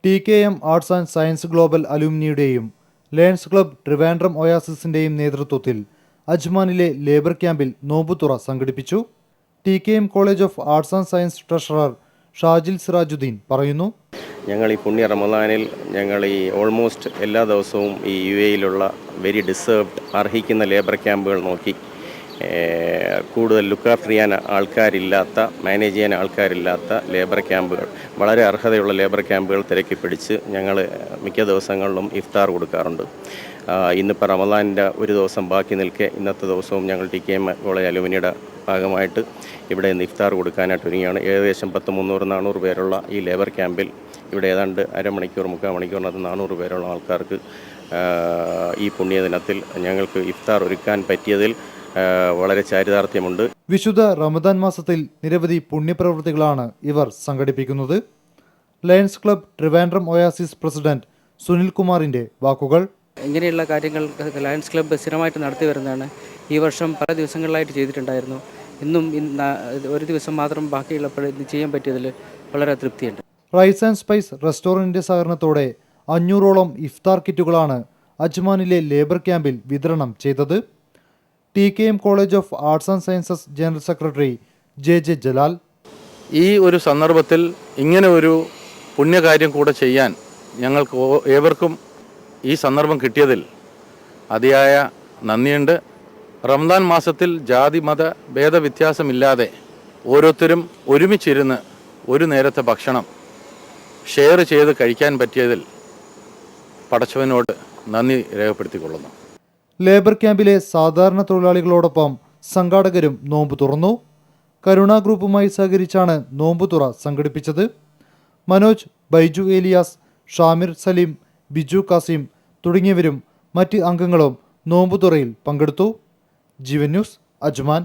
TKM arts and science global അലുമിനിയുടെയും lions club Trivandrum ഒയാസിസിന്റെയും നേതൃത്വത്തിൽ അജ്മാനിലെ ലേബർ ക്യാമ്പിൽ നോമ്പുതുറ സംഘടിപ്പിച്ചു. TKM college of arts and science treasurer Shajil Sirajuddin പറയുന്നു. ഞങ്ങൾ ഈ പുണ്യ റമദാനിൽ ഞങ്ങൾ ഈ ഓൾമോസ്റ്റ് എല്ലാ ദിവസവും ഈ UAE-യിലുള്ള വെരി ഡിസേർവ്ഡ് അർഹിക്കുന്ന ലേബർ ക്യാമ്പുകൾ നോക്കി കൂടുതൽ ലുക്ക് ആഫ്റ്റർ ചെയ്യാൻ ആൾക്കാരില്ലാത്ത, മാനേജ് ചെയ്യാൻ ആൾക്കാരില്ലാത്ത ലേബർ ക്യാമ്പുകൾ, വളരെ അർഹതയുള്ള ലേബർ ക്യാമ്പുകൾ തിരക്കി പിടിച്ച് ഞങ്ങൾ മിക്ക ദിവസങ്ങളിലും ഇഫ്താർ കൊടുക്കാറുണ്ട്. ഇന്നിപ്പോൾ റമദാനിൻ്റെ ഒരു ദിവസം ബാക്കി നിൽക്കെ ഇന്നത്തെ ദിവസവും ഞങ്ങൾ TKM കോളേജ് അലുമിനിയുടെ ഭാഗമായിട്ട് ഇവിടെ ഇന്ന് ഇഫ്താർ കൊടുക്കാനായിട്ട് ഒരുങ്ങിയാണ്. ഏകദേശം 300-400 പേരുള്ള ഈ ലേബർ ക്യാമ്പിൽ ഇവിടെ ഏതാണ്ട് അരമണിക്കൂർ 3/4 മണിക്കൂറിനകത്ത് 400 പേരുള്ള ആൾക്കാർക്ക് ഈ പുണ്യദിനത്തിൽ ഞങ്ങൾക്ക് ഇഫ്താർ ഒരുക്കാൻ പറ്റിയതിൽ വളരെ ചാരിതാർത്ഥ്യമുണ്ട്. വിശുദ്ധ റമദാൻ മാസത്തിൽ നിരവധി പുണ്യപ്രവൃത്തികളാണ് ഇവർ സംഘടിപ്പിക്കുന്നത്. Lions club Trivandrum oasis president Sunil കുമാറിന്റെ വാക്കുകൾ. ഇങ്ങനെയുള്ള കാര്യങ്ങൾ ലയൺസ് ക്ലബ്ബ് സ്ഥിരമായിട്ട് നടത്തി വരുന്നതാണ്. ഈ വർഷം പല ദിവസങ്ങളിലായിട്ട് ചെയ്തിട്ടുണ്ടായിരുന്നു. ഇന്നും ഒരു ദിവസം മാത്രം ബാക്കിയുള്ളപ്പോൾ ഇത് ചെയ്യാൻ പറ്റിയതിൽ വളരെ തൃപ്തിയുണ്ട്. റൈസ് ആൻഡ് സ്പൈസ് റെസ്റ്റോറന്റിന്റെ സഹകരണത്തോടെ 500ഓളം ഇഫ്താർ കിറ്റുകളാണ് അജ്മാനിലെ ലേബർ ക്യാമ്പിൽ വിതരണം ചെയ്തത്. TKM college of arts and sciences general secretary JJ Jalal, ഈ ഒരു സന്ദർഭത്തിൽ ഇങ്ങനെ ഒരു പുണ്യകാര്യം കൂടെ ചെയ്യാൻ ഞങ്ങൾക്ക് ഏവർക്കും ഈ സന്ദർഭം കിട്ടിയതിൽ അതിയായ നന്ദിയുണ്ട്. റംദാൻ മാസത്തിൽ ജാതി മത ഭേദവ്യത്യാസമില്ലാതെ ഓരോരുത്തരും ഒരുമിച്ചിരുന്ന് ഒരു നേരത്തെ ഭക്ഷണം ഷെയർ ചെയ്ത് കഴിക്കാൻ പറ്റിയതിൽ പടച്ചവനോട് നന്ദി രേഖപ്പെടുത്തിക്കൊള്ളുന്നു. ലേബർ ക്യാമ്പിലെ സാധാരണ തൊഴിലാളികളോടൊപ്പം സംഘാടകരും നോമ്പ് തുറന്നു. കരുണ ഗ്രൂപ്പുമായി സഹകരിച്ചാണ് നോമ്പുതുറ സംഘടിപ്പിച്ചത്. മനോജ്, ബൈജു ഏലിയാസ്, ഷാമിർ സലീം, ബിജു കാസിം തുടങ്ങിയവരും മറ്റ് അംഗങ്ങളും നോമ്പുതുറയിൽ പങ്കെടുത്തു. ജീവൻ ന്യൂസ്, അജ്മാൻ.